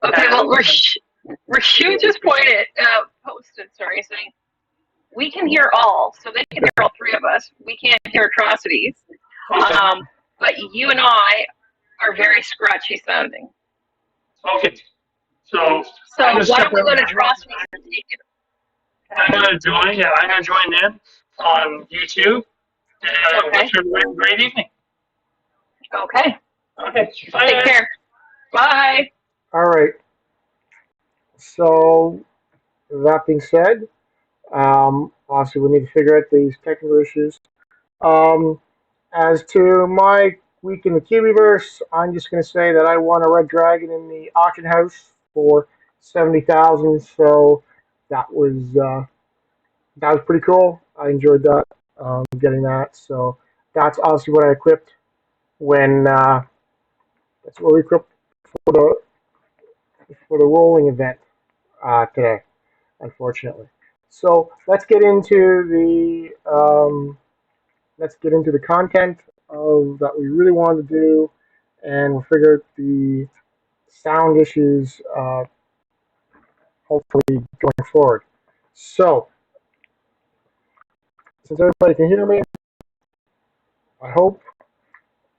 Okay, well, Rashu just posted, sorry, saying we can hear all, so they can hear all three of us. We can't hear atrocities, Okay. but you and I are very scratchy sounding. Okay. So So I'm gonna why step don't we out. go to atrocities and take it? I'm gonna join. Yeah, I'm gonna join in on YouTube and wish Okay. everyone a great evening. Okay. Okay. Bye, Take guys. care. Bye. All right. So that being said, obviously we need to figure out these technical issues. Um, as to my week in the Cubieverse, I'm just going to say that I won a red dragon in the auction house for 70,000. So that was uh, that was pretty cool. I enjoyed that, getting that. So that's obviously what I equipped when that's what we equipped for the rolling event today, unfortunately. So let's get into the content of that we really wanted to do, and we'll figure out the sound issues hopefully going forward. So since everybody can hear me, I hope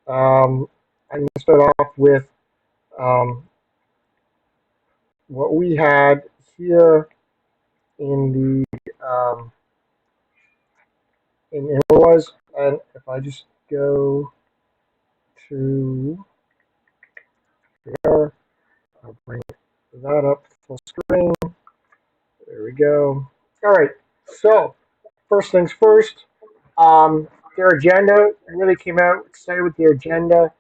I'm going to start off with um, what we had here in the in what was, and if I just go to there, I'll bring that up to full screen. There we go. All right. So first things first, their agenda really came out excited with their agenda.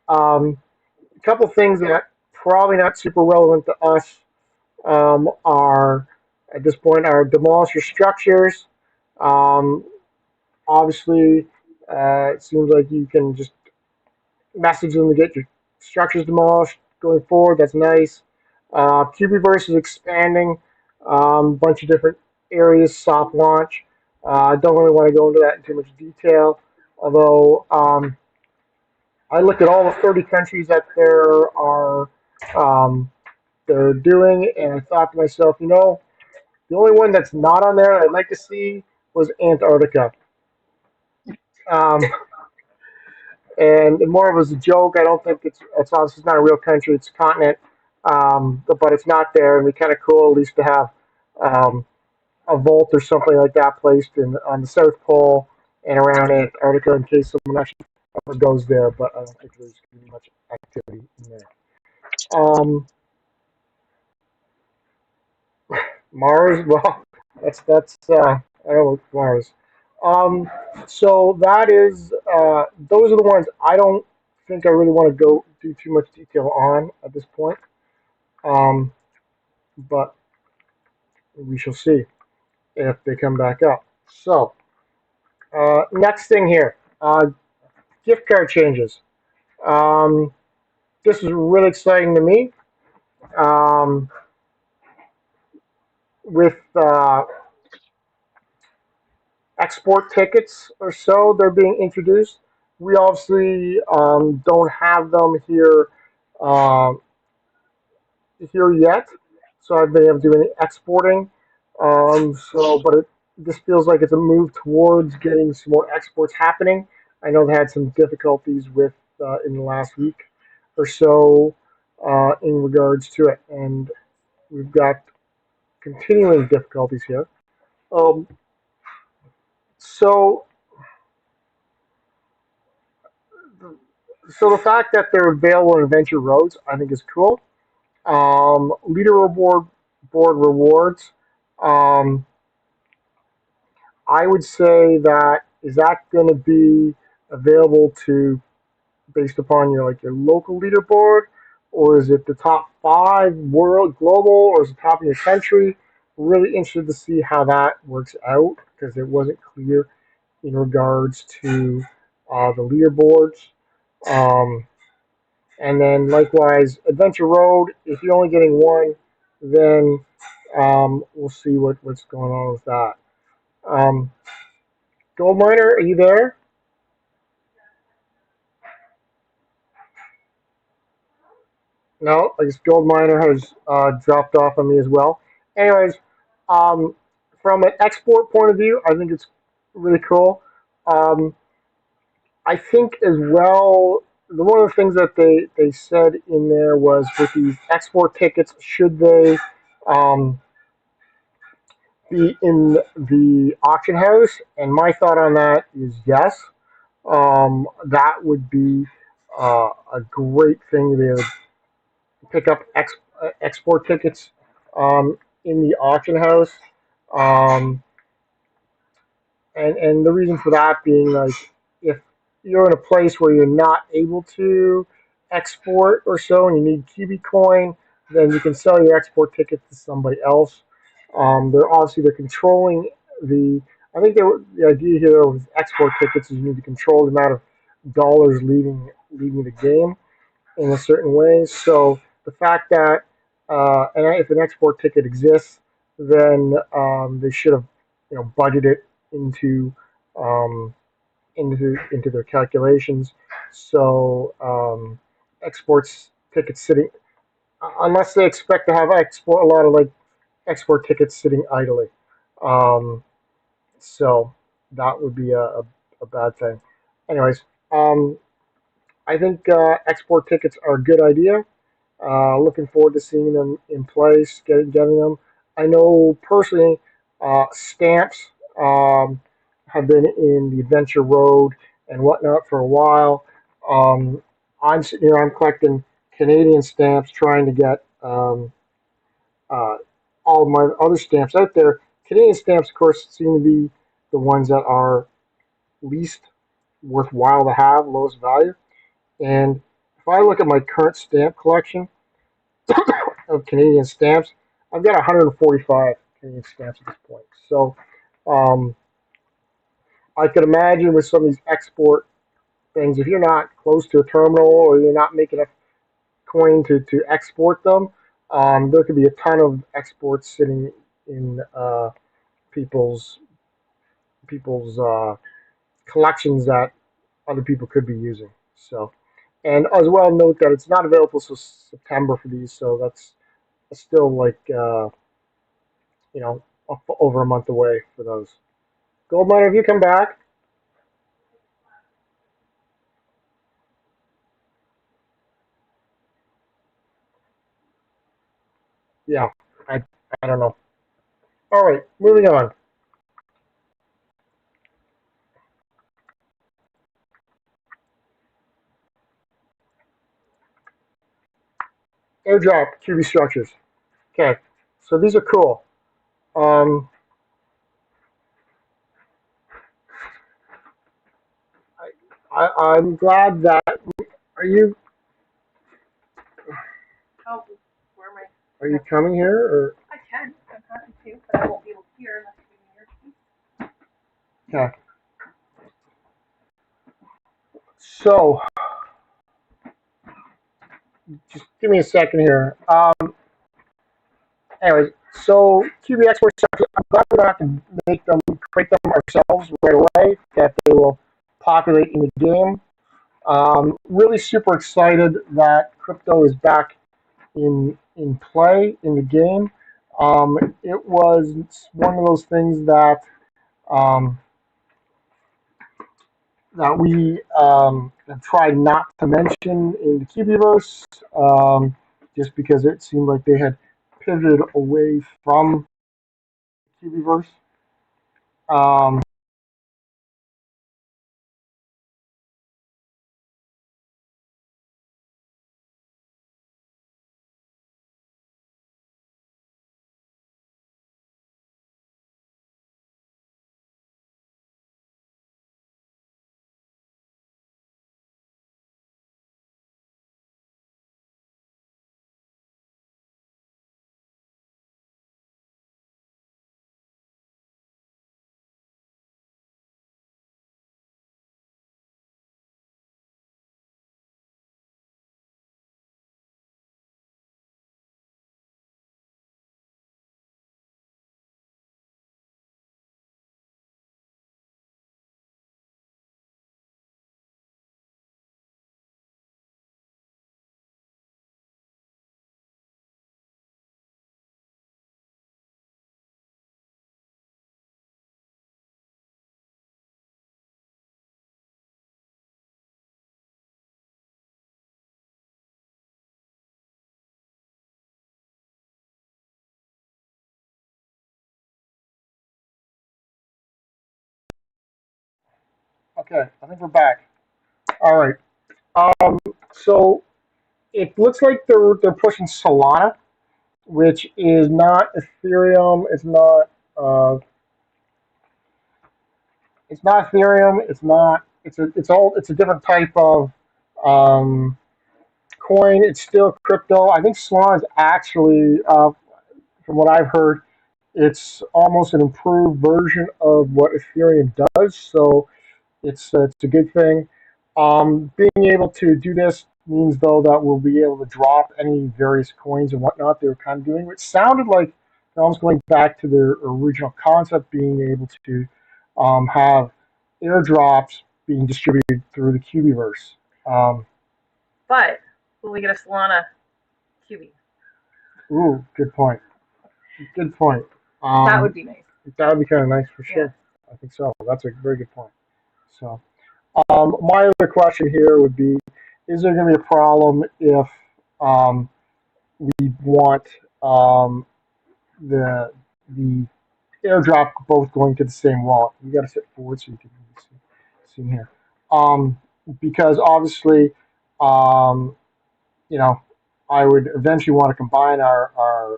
A couple things that probably not super relevant to us are at this point are demolish your structures. Um, obviously, it seems like you can just message them to get your structures demolished going forward. That's nice. Cubieverse is expanding a bunch of different areas, soft launch. I don't really want to go into that in too much detail, although I looked at all the 30 countries that um, they're doing, and I thought to myself, the only one that's not on there I'd like to see was Antarctica. Um, and more of as a joke. I don't think it's obviously it's not a real country; it's a continent, but it's not there, and we kind of cool at least to have um, a vault or something like that placed on the South Pole and around Antarctica in case someone actually ever goes there. But I don't think there's going to be much activity in there. Um, Mars, well, that's I don't know Mars. Um, so that is those are the ones I don't think I really want to go do too much detail on at this point. Um, but we shall see if they come back up. So next thing here, gift card changes. Um, this is really exciting to me. Um, with export tickets or so, they're being introduced. We obviously don't have them uh, here yet, so I've been able to do any exporting. This feels like it's a move towards getting some more exports happening. I know they had some difficulties with in the last week or so in regards to it, and we've got continuing difficulties here. Um, so, so the fact that they're available in Adventure Roads, I think, is cool. Leader reward board rewards. Um, I would say that is that going to be available to based upon your local leaderboard, or is it the top five world global, or is it top of your country? Really interested to see how that works out because it wasn't clear in regards to the leaderboards. Um, and then likewise, Adventure Road. If you're only getting one, then we'll see what's going on with that. Um, Gold Miner, are you there? No, I guess Gold Miner has dropped off on me as well. Anyways, um, from an export point of view, I think it's really cool. Um, I think as well, one of the things that they said in there was with these export tickets, should they um, be in the auction house? And my thought on that is yes. That would be a great thing to be able to pick up export tickets in the auction house. Um, and the reason for that being like if you're in a place where you're not able to export or so and you need QB coin, then you can sell your export tickets to somebody else. They're controlling the. I think the idea here with export tickets is you need to control the amount of dollars leaving the game in a certain way. So the fact that and if an export ticket exists, then they should have budgeted it into um, into their calculations. So exports tickets sitting unless they expect to have export a lot of like export tickets sitting idly. Um, so that would be a bad thing. Anyways, I think export tickets are a good idea. Looking forward to seeing them in place, getting them. I know personally, stamps um, have been in the Adventure Road and whatnot for a while. Um, I'm sitting here, I'm collecting Canadian stamps, trying to get uh, all of my other stamps out there. Canadian stamps, of course, seem to be the ones that are least worthwhile to have, lowest value. And if I look at my current stamp collection, of Canadian stamps. I've got 145 Canadian stamps at this point. So um, I could imagine with some of these export things, if you're not close to a terminal or you're not making enough coin to export them, there could be a ton of exports sitting in people's people's collections that other people could be using. So, and as well, note that it's not available till September for these, so that's still like over a month away for those. Goldmine, have you come back? Yeah, I, I don't know. All right, moving on. Airdrop QB structures. Okay, so these are cool. Um, I'm glad that. Are you Oh, where am I? are you coming here or? I can. I'm happy to, but I won't be able to hear unless you give me your Okay. So just give me a second here. Anyways, so QB export structures. I'm glad we don't have to create them ourselves right away. That they will populate in the game. Really super excited that crypto is back in play in the game. It was one of those things um, that we have tried not to mention in the Cubieverse, just because it seemed like they had pivoted away from Cubieverse. Um, Okay, I think we're back. All right. So it looks like they're pushing Solana, which is not Ethereum. Uh, it's not Ethereum. It's not. It's a different type of um, coin. It's still crypto. I think Solana is actually, from what I've heard, it's almost an improved version of what Ethereum does. So it's a good thing. Being able to do this means though that we'll be able to drop any various coins and whatnot they were kind of doing, which sounded like they're almost going back to their original concept, being able to have airdrops being distributed through the Cubieverse. Um, But will we get a Solana QB? Ooh, good point. Good point. That would be nice. That would be kind of nice for Yeah. sure. I think so. That's a very good point. So, my other question here would be: is there going to be a problem if we want the the airdrop both going to the same wallet? You got to sit forward so you can see here. Um, because obviously, um, you know, I would eventually want to combine our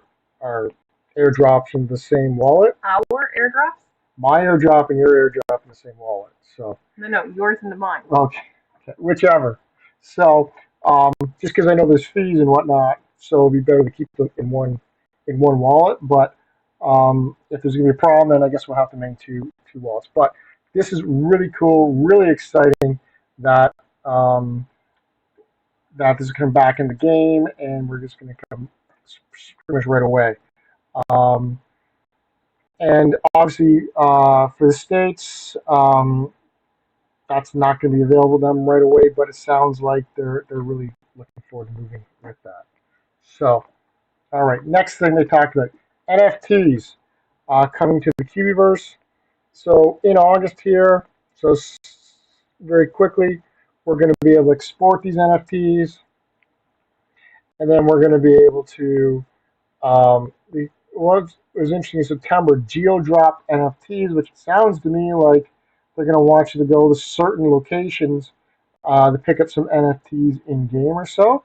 airdrops in the same wallet. Our airdrops? My airdrop and your airdrop in the same wallet. So No, yours into mine. okay, whichever. So just because I know there's fees and whatnot, so it'd be better to keep them in one wallet. But if there's gonna be a problem, then I guess we'll have to make two wallets. But this is really cool, really exciting that that this is coming back in the game, and we're just gonna come pretty much right away. Um, and obviously for the states. That's not going to be available to them right away, but it sounds like they're really looking forward to moving with that. So, all right, next thing they talked about NFTs coming to the Cubieverse. So in August here, so very quickly, we're going to be able to export these NFTs, and then we're going to be able to what was interesting in September, GeoDrop NFTs, which sounds to me like they're going to want you to go to certain locations to pick up some NFTs in game or so.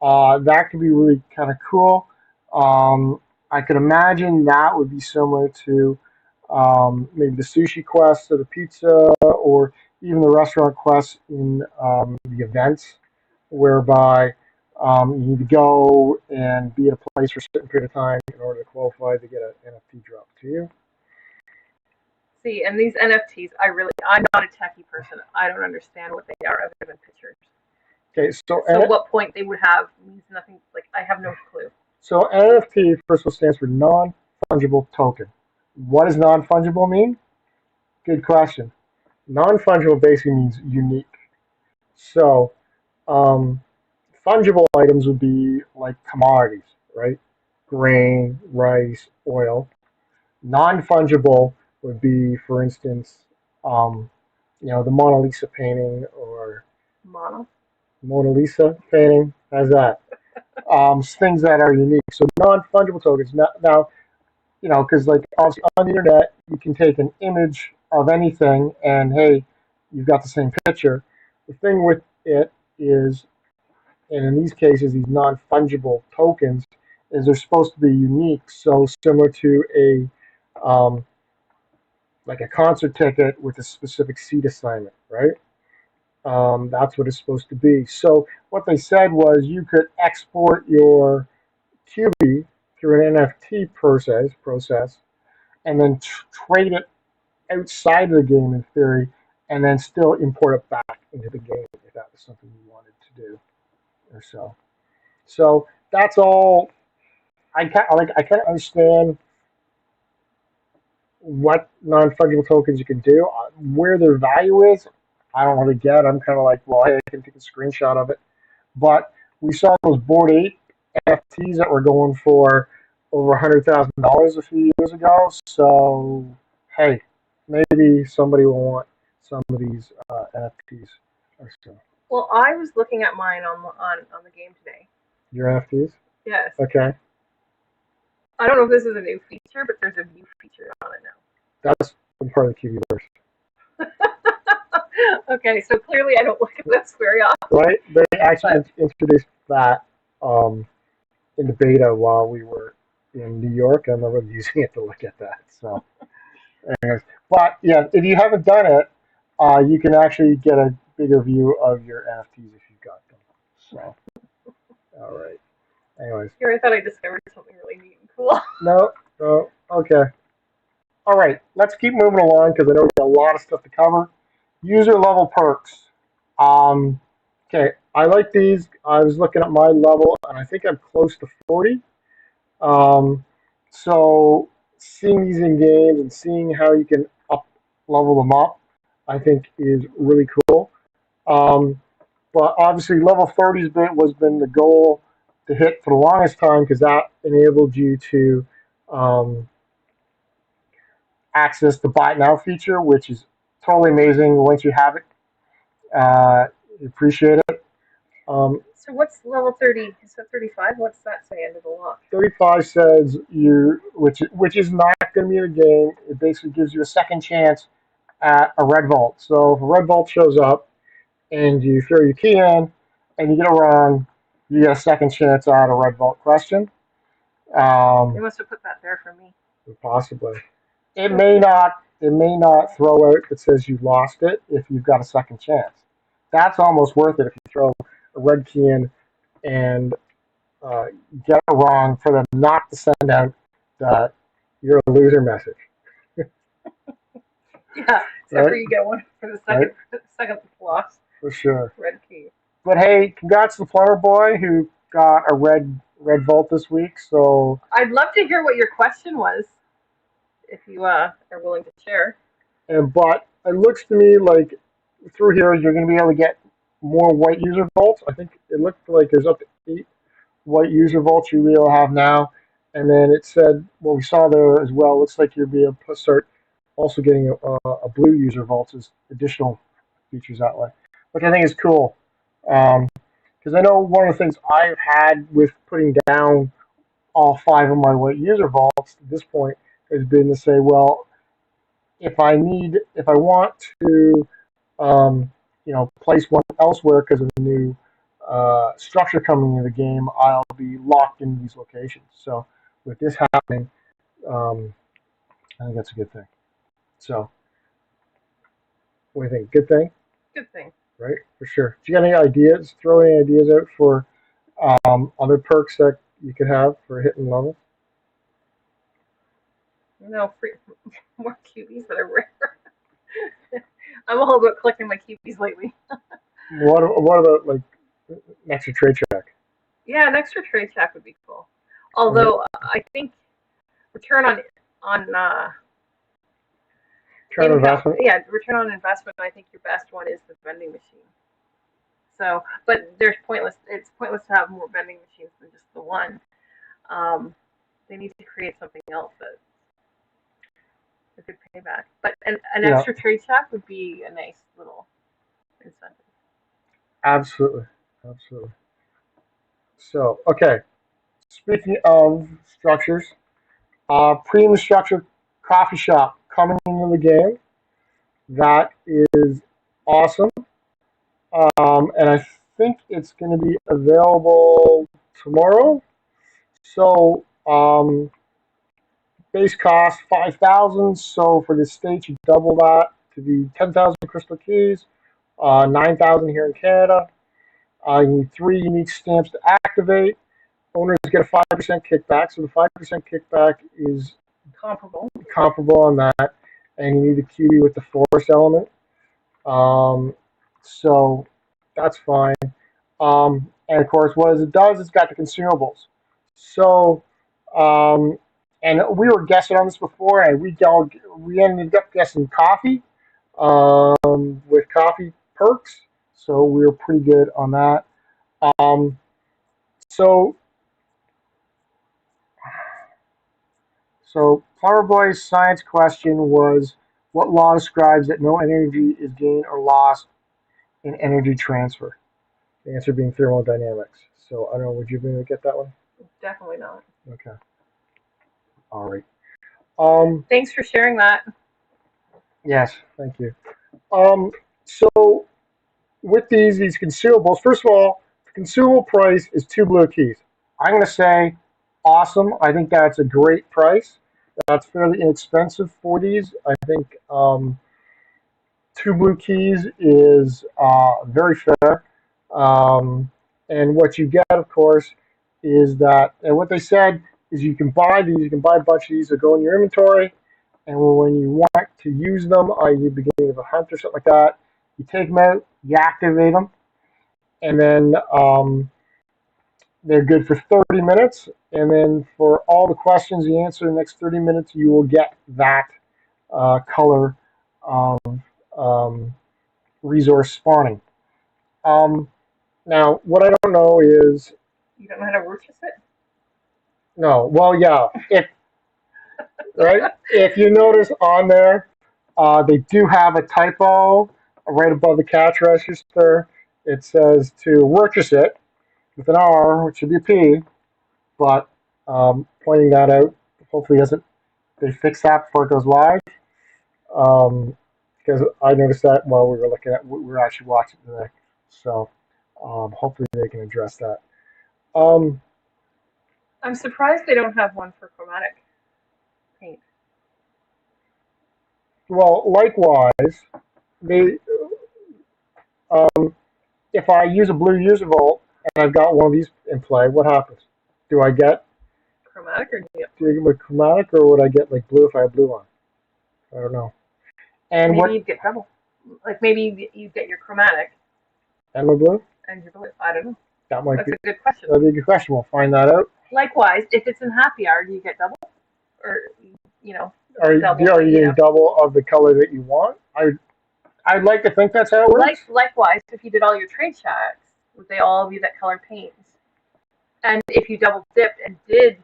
That could be really kind of cool. I could imagine that would be similar to maybe the sushi quest or the pizza or even the restaurant quest in the events, whereby you need to go and be at a place for a certain period of time in order to qualify to get an NFT drop to you. See, and these NFTs, I'm not a techie person. I don't understand what they are other than pictures. Okay, So what point they would have means nothing. Like, I have no clue. So NFT first of all stands for non-fungible token. What does non-fungible mean? Good question. Non-fungible basically means unique. So um, fungible items would be like commodities, right? Grain, rice, oil. Non-fungible would be, for instance, the Mona Lisa painting or Mona Lisa painting. How's that? Things that are unique. So non-fungible tokens. Now, because like obviously on the internet, you can take an image of anything, and hey, you've got the same picture. The thing with it is, and in these cases, these non-fungible tokens, is they're supposed to be unique. So similar to um, like a concert ticket with a specific seat assignment, right? That's what it's supposed to be. So what they said was you could export your QB through an NFT process, and then trade it outside of the game in theory, and then still import it back into the game if that was something you wanted to do or so. So that's all. I kind of understand what non-fungible tokens you can do. Where their value is, I don't really get. I'm kind of like, well, hey, I can take a screenshot of it. But we saw those Bored Ape NFTs that were going for over $100,000 a few years ago. So hey, maybe somebody will want some of these NFTs or so. Well, I was looking at mine on the game today. Your NFTs? Yes. Okay. I don't know if this is a new feature, but there's a view feature on it now. That's part of the Cubieverse. Okay, so clearly I don't look at this very often. right? They actually But introduced that in the beta while we were in New York. I remember using it to look at that. So, anyways, but yeah, if you haven't done it, you can actually get a bigger view of your NFTs if you've got them. So, all right. Anyways, here I thought I discovered something really neat and cool. no, no, okay. All right, let's keep moving along because I know we got a lot of stuff to cover. User level perks. Um, okay, I like these. I was looking at my level, and I think I'm close to 40. Um, so seeing these in games and seeing how you can up level them up, I think is really cool. Um, but obviously, level 30 was been the goal to hit for the longest time because that enabled you to um, access the buy it now feature, which is totally amazing once you have it. Appreciate it. Um, So what's level 30? Is that 35? What's that say under the lock? 35 says you, which is not going to be in the game. It basically gives you a second chance at a red vault. So if a red vault shows up and you throw your key in and you get it wrong, you get a second chance at a red vault question. They must have put that there for me. Possibly. It may not. It may not throw out that says you lost it if you've got a second chance. That's almost worth it if you throw a red key in and get it wrong for them not to send out that you're a loser message. Yeah, except for Right? you get one for the Right? second loss. For sure. Red key. But hey, congrats to the plumber boy who got a red vault this week. So, I'd love to hear what your question was, if you are willing to share. but it looks to me like through here you're going to be able to get more white user vaults. I think it looked like there's up to 8 white user vaults you will have now. And then it said what we saw there as well. Looks like you'll be able to start also getting a blue user vault as additional features that way, which I think is cool. Because I know one of the things I've had with putting down all 5 of my white user vaults at this point has been to say, well, if I want to, um, place one elsewhere because of the new structure coming into the game, I'll be locked in these locations. So with this happening, um, I think that's a good thing. So what do you think? Good thing, Good thing. right? For sure. Do you got any ideas? Throw any ideas out for other perks that you could have for hitting levels? No, free, more cubies that are rare. I'm all about collecting my cubies lately. What about like next to trade check? Yeah, an extra trade check would be cool. Okay. Although I think return on Return on investment. yeah, return on investment. I think your best one is the vending machine. So, but there's pointless. It's pointless to have more vending machines than just the one. Um, they need to create something else that a good payback. But an Yeah, extra trade check would be a nice little incentive. absolutely, absolutely. So okay. Speaking of structures, premium structure coffee shop coming into the game. That is awesome. And I think it's going to be available tomorrow. So base cost 5,000. So for the state, you double that to be 10,000 crystal keys, 9,000 here in Canada. You need 3 unique stamps to activate. Owners get a 5% kickback. So the 5% kickback is Comparable. comparable on that, and you need the QB with the force element. Um, so that's fine. And of course, what it does, it's got the consumables. So, um, and we were guessing on this before, and we ended up guessing coffee with coffee perks. So we were pretty good on that. Um, so, so Plumber Boy's science question was, what law describes that no energy is gained or lost in energy transfer? The answer being thermodynamics. So I don't know, would you be able to get that one? Definitely not. Okay. All right. Thanks for sharing that. Yes, thank you. Um, So with these consumables, first of all, the consumable price is 2 blue keys. I'm going to say awesome. I think that's a great price. That's fairly inexpensive for these. I think 2 blue keys is very fair. Um, and what you get, of course, is that, and what they said is you can buy these, you can buy a bunch of these that go in your inventory, and when you want to use them, i.e., beginning of a hunt or something like that, you take them out, you activate them, and then they're good for 30 minutes. And then for all the questions you answer in the next 30 minutes, you will get that color of um, resource spawning. Um, Now, what I don't know is You don't know how to purchase it? no. Well, yeah, if right, if you notice on there, they do have a typo right above the cash register. It says to purchase it with an R, which should be a P, but pointing that out. Hopefully, doesn't they fix that before it goes live? Because I noticed that while we were looking at, we were actually watching today. So hopefully they can address that. Um, I'm surprised they don't have one for chromatic paint. well, likewise, they if I use a blue user vault and I've got one of these in play, what happens? Do I get Chromatic or do I get my chromatic or would I get like blue if I have blue on? I don't know. And maybe what you'd get double. Like maybe you get your chromatic and my blue? and your blue. I don't know. That might That's be a good question. that'd be a good question. We'll find that out. Likewise, if it's in happy hour, do you get double? Or, you know, double, Are you you getting know. double of the color that you want? I'd like to think that's how it works. Likewise, if you did all your trade checks, would they all be that color paints? And if you double dipped and did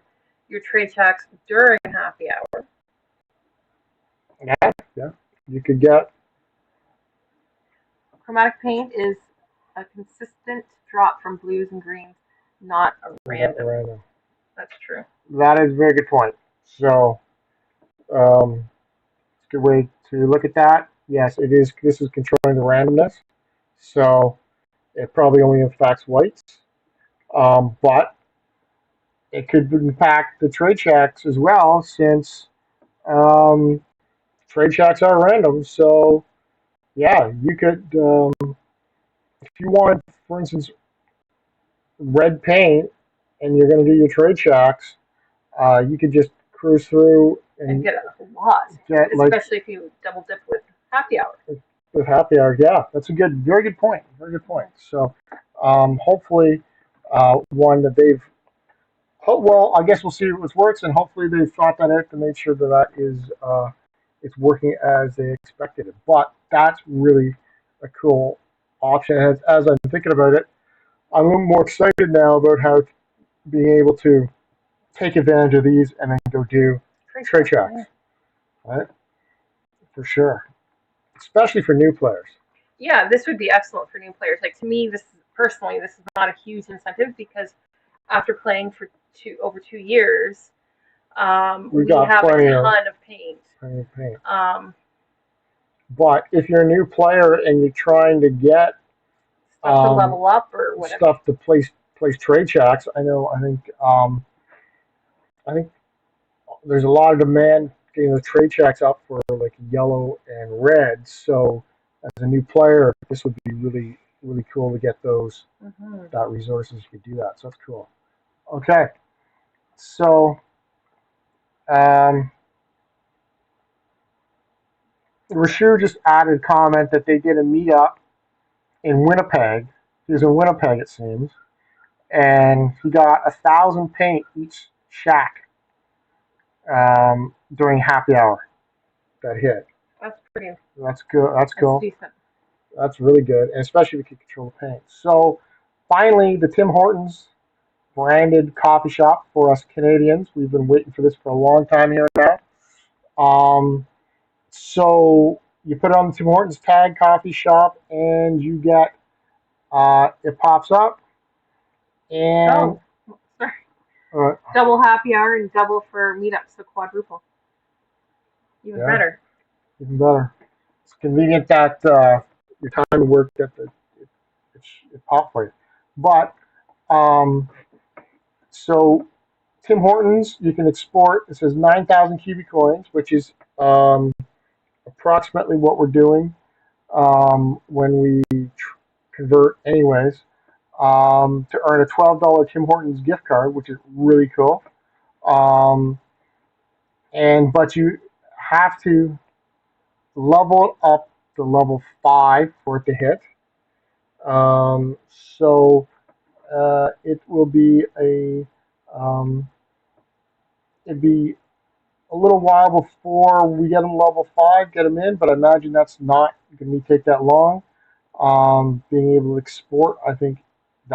your trade checks during happy hour, Yeah, yeah. You could get chromatic paint is a consistent drop from blues and greens, not a random. That's true. That is a very good point. So, it's a good way to look at that. Yes, it is. This is controlling the randomness. So it probably only affects whites, but it could impact the trade checks as well, since um, trade checks are random. So yeah, you could, if you wanted, for instance, red paint, and you're going to do your trade checks, you could just cruise through And and get a lot, get like especially if you double dip with happy hour. with happy hour. Yeah, that's a very good point. Very good point. So hopefully, one that they've well, I guess we'll see what works, and hopefully they thought that out to make sure that is it's working as they expected it. But that's really a cool option. As I'm thinking about it, I'm a little more excited now about how being able to take advantage of these and then go do trade checks, right? For sure, especially for new players. Yeah, this would be excellent for new players. Like to me, this is not a huge incentive because after playing for over 2 years, we got have a plenty ton of paint. Plenty of paint. Um, But if you're a new player and you're trying to get stuff to level up or whatever, stuff to place trade checks, I know. I think there's a lot of demand getting the trade checks up for like yellow and red. So as a new player, this would be really cool to get those that resources. You could do that. So that's cool. Okay, so Rashu just added a comment that they did a meetup in Winnipeg. He was in Winnipeg, it seems, and he got 1,000 paint each shack during happy hour. That hit. That's pretty. That's good. That's cool. Decent. That's really good, and especially if you can control the paint. So finally, the Tim Hortons branded coffee shop for us Canadians. We've been waiting for this for a long time here now. So you put it on the Tim Hortons tag coffee shop, and you get it pops up, and sorry. Double happy hour and double for meetups, so quadruple. Even better. Even better. It's convenient that your time worked at it popped for you. But so Tim Hortons, you can export. It says 9,000 cubic coins, which is approximately what we're doing when we convert, anyways. To earn a $12 Tim Hortons gift card, which is really cool. Um, but you have to level up to level 5 for it to hit. Um, so it will be um, it'd be a little while before we get them level 5, get them in, but I imagine that's not going to take that long. Being able to export, I think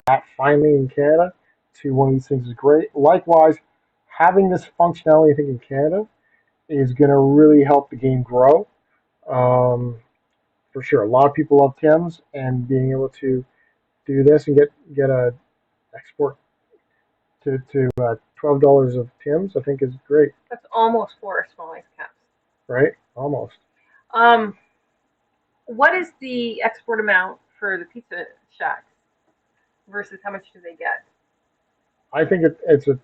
that finally in Canada to one of these things is great. Likewise, having this functionality, I think in Canada is going to really help the game grow. Um, for sure, a lot of people love Tim's, and being able to do this and get a export to $12 of Tim's, I think is great. That's almost 4 small ice caps. Right? Almost. What is the export amount for the Pizza Shack versus how much do they get? I think it's a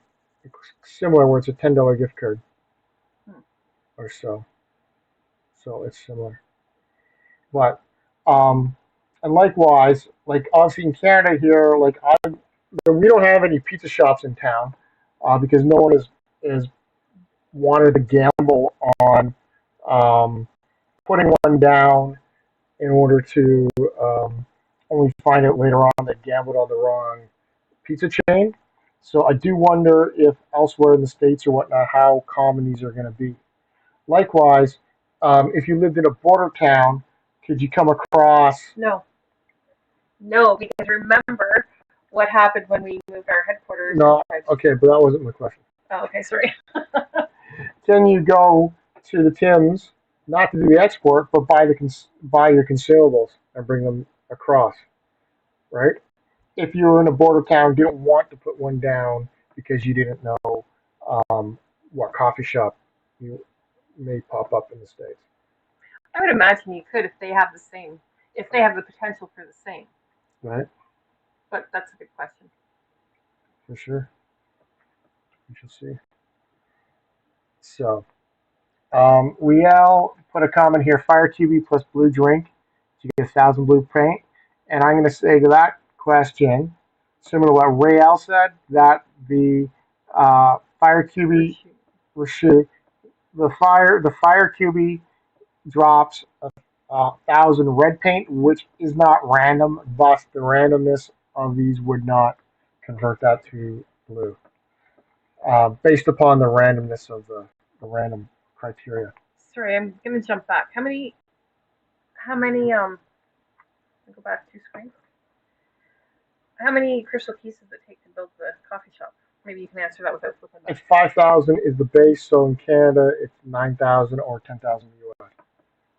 similar where it's a $10 gift card or so. So it's similar. But and likewise, like obviously in Canada here, we don't have any pizza shops in town because no one is wanted to gamble on putting one down in order to only find out later on they gambled on the wrong pizza chain. So I do wonder if elsewhere in the States or whatnot, how common these are going to be. Likewise, if you lived in a border town, could you come across? No, because remember what happened when we moved our headquarters. No, okay, but that wasn't my question. Oh, okay, sorry. Can you go to the Tim's, not to do the export, but buy your consumables and bring them across, right? If you were in a border town, didn't want to put one down because you didn't know what coffee shop you may pop up in the States. I would imagine you could if they have the potential for the same. Right? But that's a good question. For sure. We shall see. So, Riel put a comment here, Fire QB plus blue drink. You get 1,000 blue paint. And I'm going to say to that question, similar to what Riel said, that the Fire QB Rashu, the Fire QB drops 1,000 red paint, which is not random. Thus, the randomness of these would not convert that to blue, based upon the randomness of the random criteria. Sorry, I'm gonna jump back. How many I'll go back 2 screens. How many crystal keys does it take to build the coffee shop? Maybe you can answer that without flipping back. It's 5,000 is the base, so in Canada it's 9,000 or 10,000 US.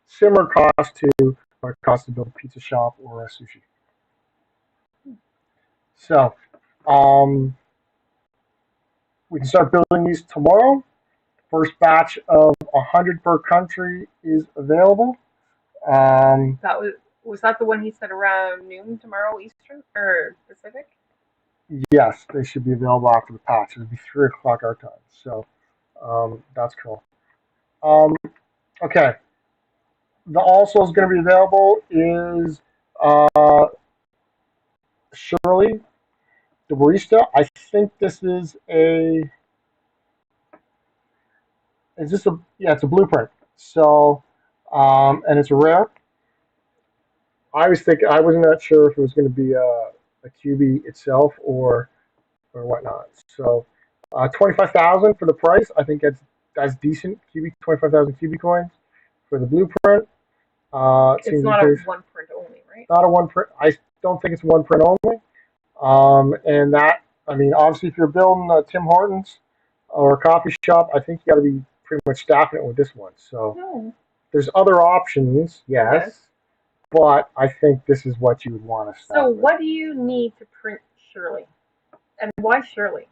Similar cost to what it costs to build a pizza shop or a sushi. So, we can start building these tomorrow. First batch of 100 per country is available. That was that the one he said around noon tomorrow Eastern or Pacific? Yes, they should be available after the patch. It'll be 3 o'clock our time. So that's cool. Okay. The also is going to be available is Shirley, the barista. I think this is it's a blueprint. So, and it's rare. I wasn't that sure if it was going to be a QB itself or whatnot. So, 25,000 for the price. I think that's decent. QB 25,000 QB coins for the blueprint. It's not a one print only, right? Not a one print. I don't think it's one print only. And that, I mean, obviously, if you're building a Tim Hortons or a coffee shop, I think you got to be pretty much staffing it with this one. So there's other options, yes, but I think this is what you would want to staff. So what do you need to print Shirley? And why Shirley?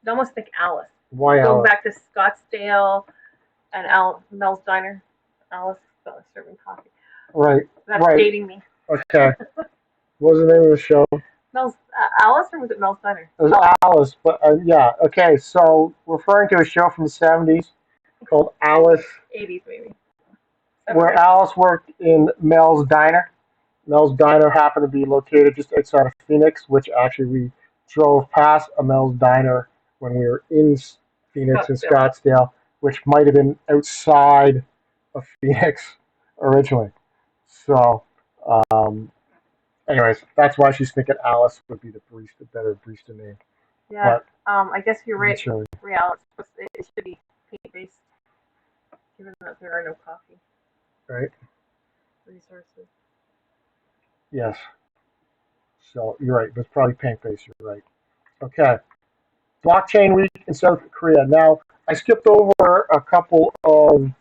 It's almost like Alice. Why Going Alice? back to Scottsdale and Mel's Diner. Alice serving coffee. Right. That's Right. dating me. Okay. What was the name of the show? Mel's Alice, or was it Mel's Diner? It was Alice, but yeah. Okay, so referring to a show from the 70s called Alice, 80s maybe. where 70s. Alice worked in Mel's Diner. Mel's Diner happened to be located just outside of Phoenix, which actually we drove past a Mel's Diner when we were in Phoenix and Scottsdale. Scottsdale, which might have been outside of Phoenix originally. So, um, anyways, that's why she's thinking Alice would be the barista, better barista name. Yeah. But I guess you're right. Shirley, Reality. It should be paint based, given that there are no coffee right? resources. Yes. So you're right. It's probably paint based. You're right. Okay. Blockchain Week in South Korea. Now, I skipped over a couple of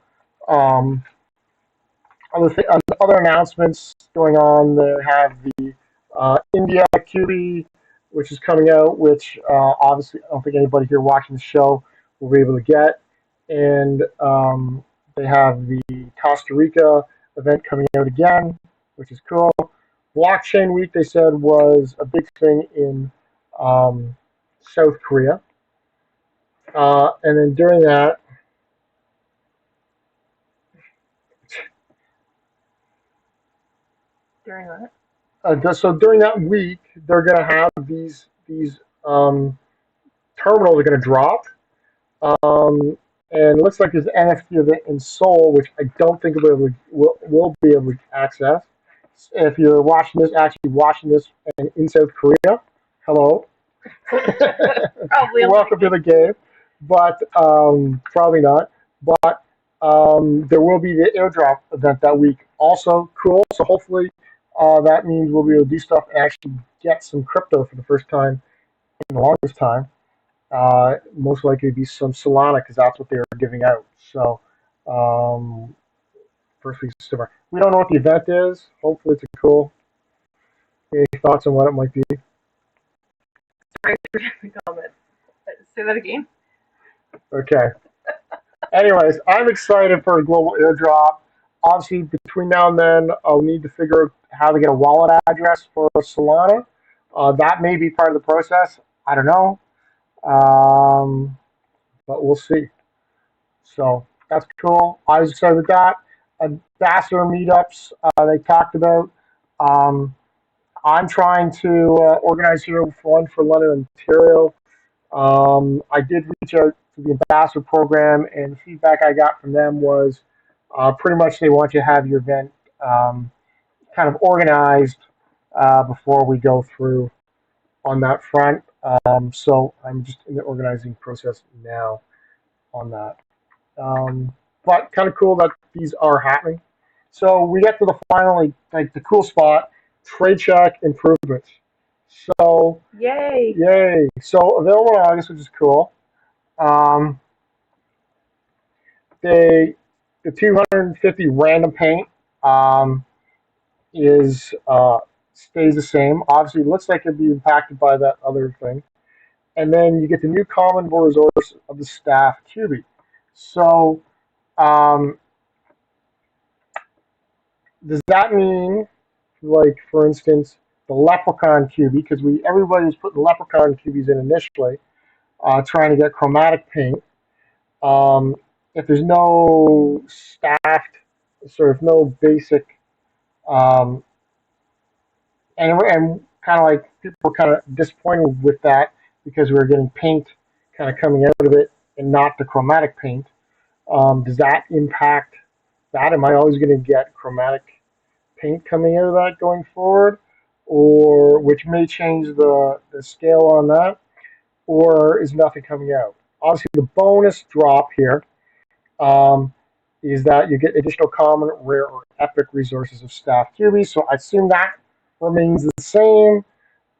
um, other announcements going on. They have the India Cubie, which is coming out, which obviously I don't think anybody here watching the show will be able to get. And they have the Costa Rica event coming out again, which is cool. Blockchain Week, they said, was a big thing in South Korea. And then during that, During what? so during that week, they're going to have these terminals are going to drop, and it looks like there's an NFT event in Seoul, which I don't think will be able to access. If you're watching this, actually watching this in South Korea, hello, Probably welcome to the game, but probably not. But there will be the airdrop event that week. Also cool. So hopefully that means we'll be able to do stuff and actually get some crypto for the first time in the longest time. Most likely to be some Solana because that's what they were giving out. So first week of September. We don't know what the event is. Hopefully it's cool. Any thoughts on what it might be? Sorry for the comment. Say that again. Okay. Anyways, I'm excited for a global airdrop. Obviously, between now and then, I'll need to figure out how to get a wallet address for Solana. That may be part of the process. I don't know, but we'll see. So that's cool. I was excited with that. Ambassador meetups they talked about. Um, I'm trying to organize here one for London, Ontario. I did reach out to the ambassador program, and the feedback I got from them was pretty much they want you to have your event kind of organized before we go through on that front. So I'm just in the organizing process now on that. But kind of cool that these are happening. So we get to the final, like the cool spot, trade check improvements. So Yay! yay! So available in August, which is cool. Um, they the 250 random paint is stays the same. Obviously, it looks like it'd be impacted by that other thing. And then you get the new common resource of the staff QB. So um, does that mean, like for instance, the leprechaun QB? Because we everybody was putting leprechaun QBs in initially, trying to get chromatic paint. Um, if there's no staffed, sort of no basic, um, and kind of like people were kind of disappointed with that because we were getting paint kind of coming out of it and not the chromatic paint. Does that impact that? Am I always going to get chromatic paint coming out of that going forward, or which may change the scale on that, or is nothing coming out? Obviously, the bonus drop here um, is that you get additional common, rare, or epic resources of staff QB. So I assume that remains the same.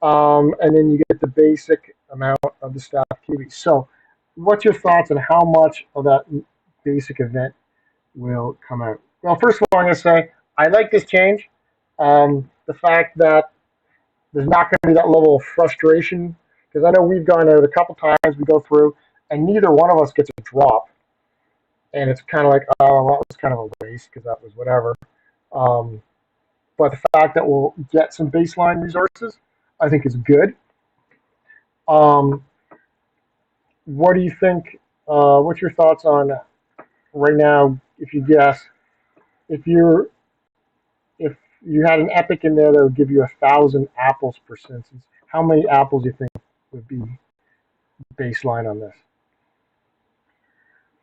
And then you get the basic amount of the staff QB. So what's your thoughts on how much of that basic event will come out? Well, first of all, I'm going to say I like this change. The fact that there's not going to be that level of frustration, because I know we've gone out a couple times, we go through, and neither one of us gets a drop and it's kind of like, oh, well, that was kind of a waste because that was whatever. But the fact that we'll get some baseline resources, I think is good. Um, what do you think? What's your thoughts on right now? If you guess, if you're if you had an epic in there that would give you 1,000 apples per census, how many apples do you think would be baseline on this?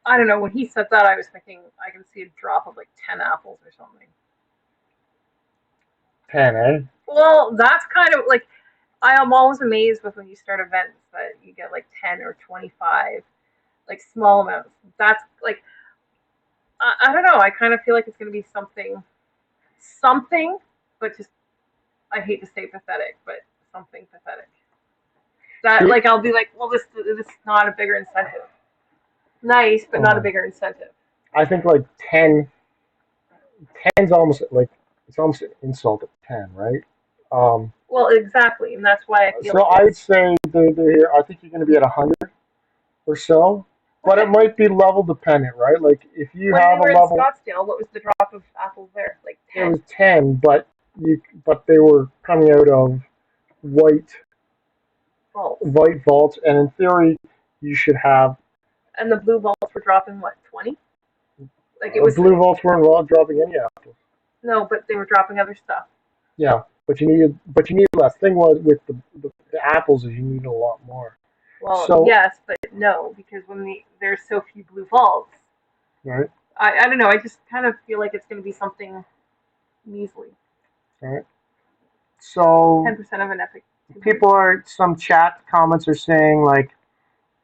I don't know. When he said that, I was thinking I can see a drop of like 10 apples or something. 10, eh? Well, that's kind of like I am always amazed with when you start events that you get like 10 or 25, like small amounts. That's like I don't know. I kind of feel like it's going to be something, but just I hate to say pathetic, but something pathetic. That like I'll be like, well, this is not a bigger incentive. Nice, but not a bigger incentive. I think like 10, 10's almost like it's almost an insult at 10, right? Well, exactly, and that's why I feel So like I would say they're here. I think you're going to be at 100 or so, but it okay. might be level dependent, right? Like if you When we have a were in level, Scottsdale, what was the drop of apples there? Like it 10. was 10, but they were coming out of white Vaults. white vaults, and in theory, you should have And the blue vaults were dropping what, 20? Like it was blue vaults weren't raw dropping any apples. no, but they were dropping other stuff. Yeah, but you needed less. Thing was with the apples is you need a lot more. Well, So yes, but no, because there's so few blue vaults. right, I don't know. I just kind of feel like it's going to be something measly. right. So 10% of an epic. people are some chat comments are saying like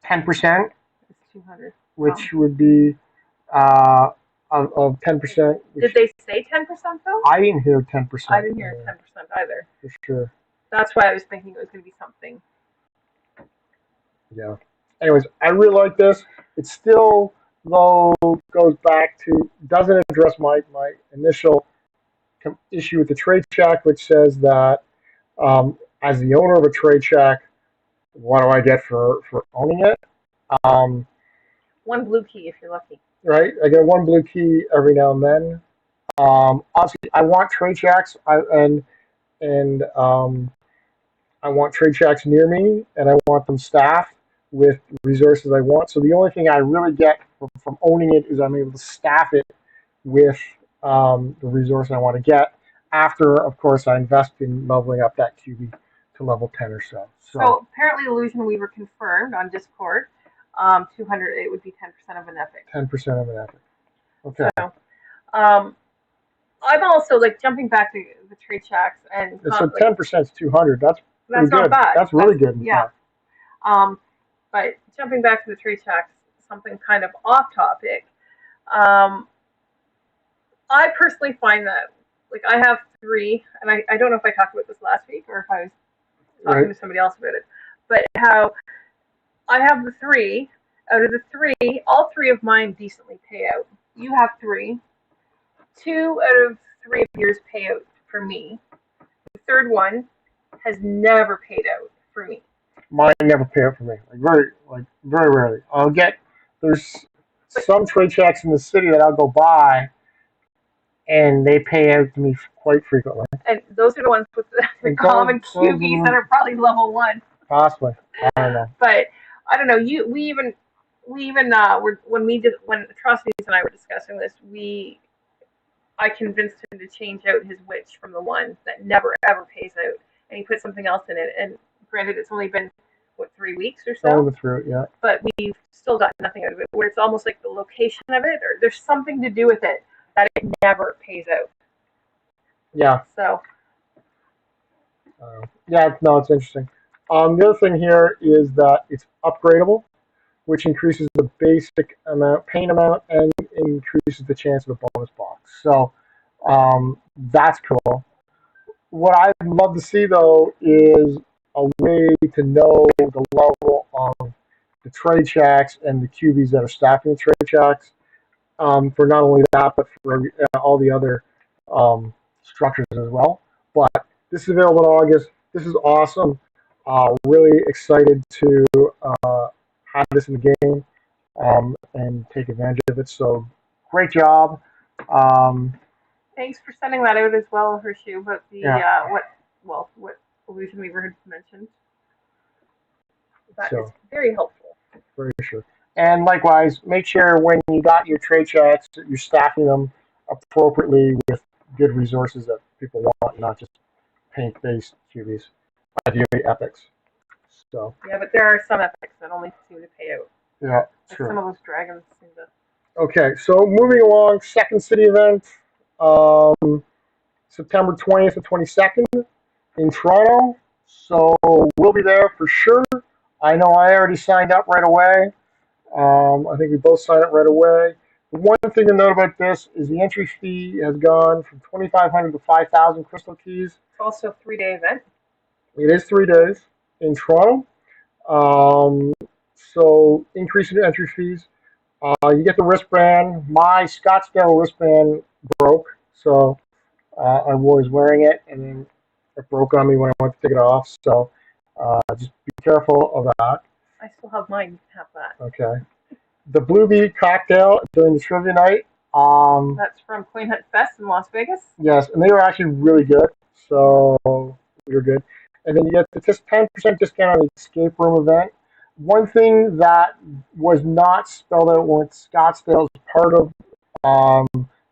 10%, It's 200. which would be uh, of 10%. Did they say 10% though? I didn't hear 10%. I didn't hear 10% either. For sure. That's why I was thinking it was going to be something. Yeah. Anyways, I really like this. It still, though, goes back to, doesn't address my initial issue with the trade shack, which says that as the owner of a trade shack, what do I get for owning it? Um, One blue key if you're lucky. right? I get one blue key every now and then. Obviously, I want trade shacks, and I want trade shacks near me, and I want them staffed with resources I want. So the only thing I really get from owning it is I'm able to staff it with the resource I want to get. After, of course, I invest in leveling up that QB to level 10 or so. So apparently, Illusion Weaver confirmed on Discord. 200. It would be 10% of an epic. 10% of an epic. Okay. So, I'm also like jumping back to the trade shacks and So 10% is 200. That's pretty not good. bad. That's really good. Yeah. But jumping back to the trade shacks, something kind of off topic. I personally find that like I have 3, and I don't know if I talked about this last week or if I was talking to somebody else about it, but how I have the 3. Out of the 3, all 3 of mine decently pay out. You have 3. 2 out of 3 of yours pay out for me. The third one has never paid out for me. Mine never pay out for me. Very rarely. There's some trade shacks in the city that I'll go by, and they pay out to me quite frequently. And those are the ones with the common QBs that are probably level 1. Possibly. I don't know. But I don't know. When Atrocities and I were discussing this, I convinced him to change out his witch from the one that never ever pays out, and he put something else in it. And granted, it's only been 3 weeks or so. Over through it, yeah. But we've still got nothing out of it. Where it's almost like the location of it, or there's something to do with it that it never pays out. Yeah. So. Yeah, no, it's interesting. The other thing here is that it's upgradable, which increases the basic pain amount and increases the chance of a bonus box. So that's cool. What I'd love to see, though, is a way to know the level of the trade shacks and the QBs that are stacking the trade shacks for not only that, but for all the other structures as well. But this is available in August. This is awesome. Really excited to have this in the game and take advantage of it. So great job. Thanks for sending that out as well, Hirshu, about the Yeah. what Illusion Weaver had mentioned. That is So very helpful. very sure. And likewise, make sure when you got your trade checks, that you're stacking them appropriately with good resources that people want, not just paint-based cubies, ideally epics. So Yeah, but there are some epics that only seem to pay out. yeah, Like true. some of those dragons seem to. Okay, so moving along, second city event, um, September 20th and 22nd in Toronto. So we'll be there for sure. I know I already signed up right away. I think we both signed up right away. The one thing to note about this is the entry fee has gone from 2,500 to 5,000 crystal keys. It's also a 3-day event. It is 3 days in Toronto. Um, so increasing the entry fees. You get the wristband. My Scottsdale wristband broke, so I was wearing it, and then it broke on me when I went to take it off. So just be careful of that. I still have mine. You can have that. Okay. The Blue Bee cocktail during the trivia night. That's from Coin Hunt Fest in Las Vegas. Yes, and they were actually really good. So we were good. And then you get the 10% discount on the escape room event. One thing that was not spelled out when Scottsdale is part of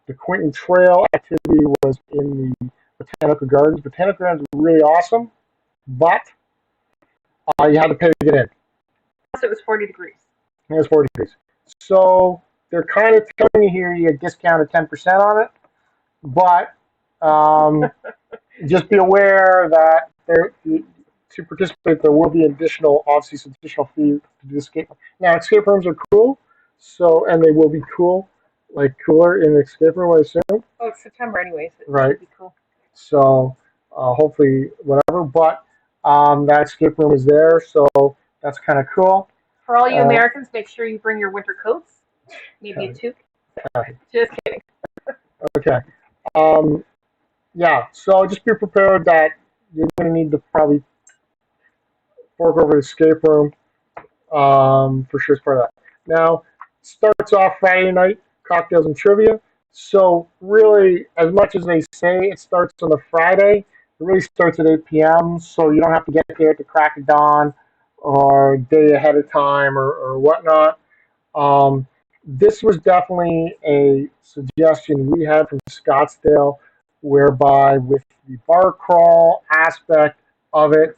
the Quentin Trail activity was in the Botanical Gardens. Botanical Gardens are really awesome, but you had to pay to get in. Plus, it was 40 degrees. It was 40 degrees. So they're kind of telling you here you get discounted 10% on it, but just be aware that to participate there will be obviously some additional fee to do escape. Now escape rooms are cool, so and they will be cool, like cooler in the escape room, I assume. Oh, it's September anyways. It Right. should be cool. So hopefully whatever, but that escape room is there, so that's kind of cool. For all you Americans, make sure you bring your winter coats. Maybe a toque. Just kidding. Okay. Yeah, so just be prepared that you're going to need to probably fork over the escape room for sure as part of that. Now, starts off Friday night, cocktails and trivia. So really, as much as they say it starts on a Friday, it really starts at 8 p.m. So you don't have to get there at the crack of dawn or a day ahead of time or whatnot. This was definitely a suggestion we had from Scottsdale, whereby with the bar crawl aspect of it,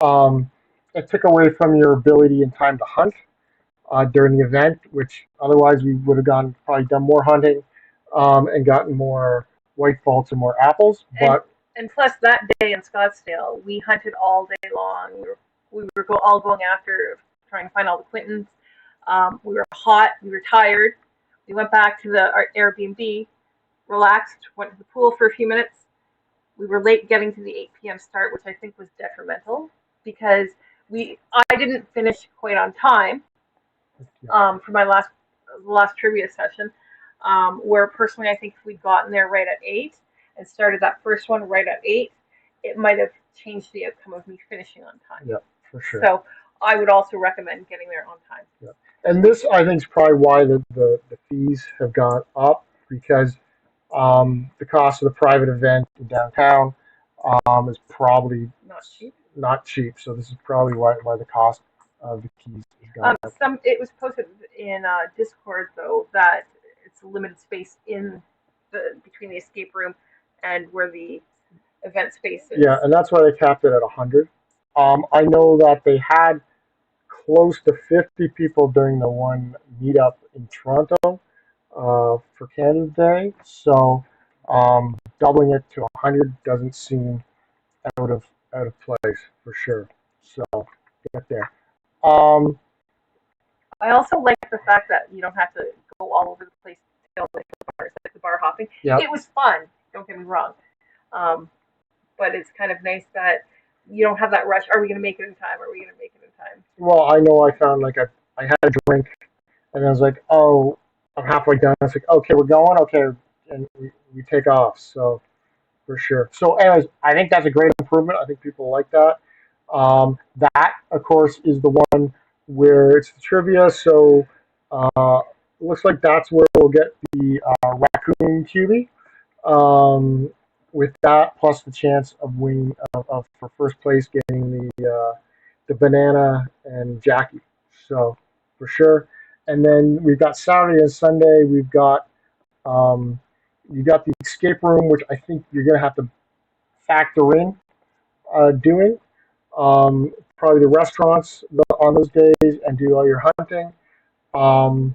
um, it took away from your ability and time to hunt during the event, which otherwise we would have probably done more hunting and gotten more white vaults and more apples. But and plus that day in Scottsdale, we hunted all day long. We were all going after trying to find all the Quintons. We were hot. We were tired. We went back to our Airbnb, relaxed, went to the pool for a few minutes. We were late getting to the 8 p.m. start, which I think was detrimental because I didn't finish quite on time for my last trivia session. Where personally, I think if we'd gotten there right at 8 and started that first one right at 8, it might have changed the outcome of me finishing on time. Yeah, for sure. So I would also recommend getting there on time. Yeah. And this, I think, is probably why the fees have gone up because the cost of the private event in downtown is probably not cheap. So this is probably why the cost of the keys has gone up. It was posted in Discord though that it's a limited space in between the escape room and where the event space is. Yeah, and that's why they capped it at 100. I know that they had close to 50 people during the one meetup in Toronto for Canada Day. So doubling it to 100 doesn't seem out of place for sure. So get there. I also like the fact that you don't have to go all over the place to go like the bar hopping. Yep. It was fun. Don't get me wrong. But it's kind of nice that you don't have that rush. Are we going to make it in time? Are we going to make it in time? Well, I know I found like I had a drink, and I was like, oh, I'm halfway done. I was like, okay, we're going. Okay, and we take off. So for sure. So, anyways, I think that's a great improvement. I think people like that. That, of course, is the one where it's the trivia. So, looks like that's where we'll get the raccoon cubie. with that plus the chance of winning of for first place getting the banana and Jackie. So for sure. And then we've got Saturday and Sunday. We've got you got the escape room, which I think you're gonna have to factor in doing. Probably the restaurants on those days and do all your hunting um,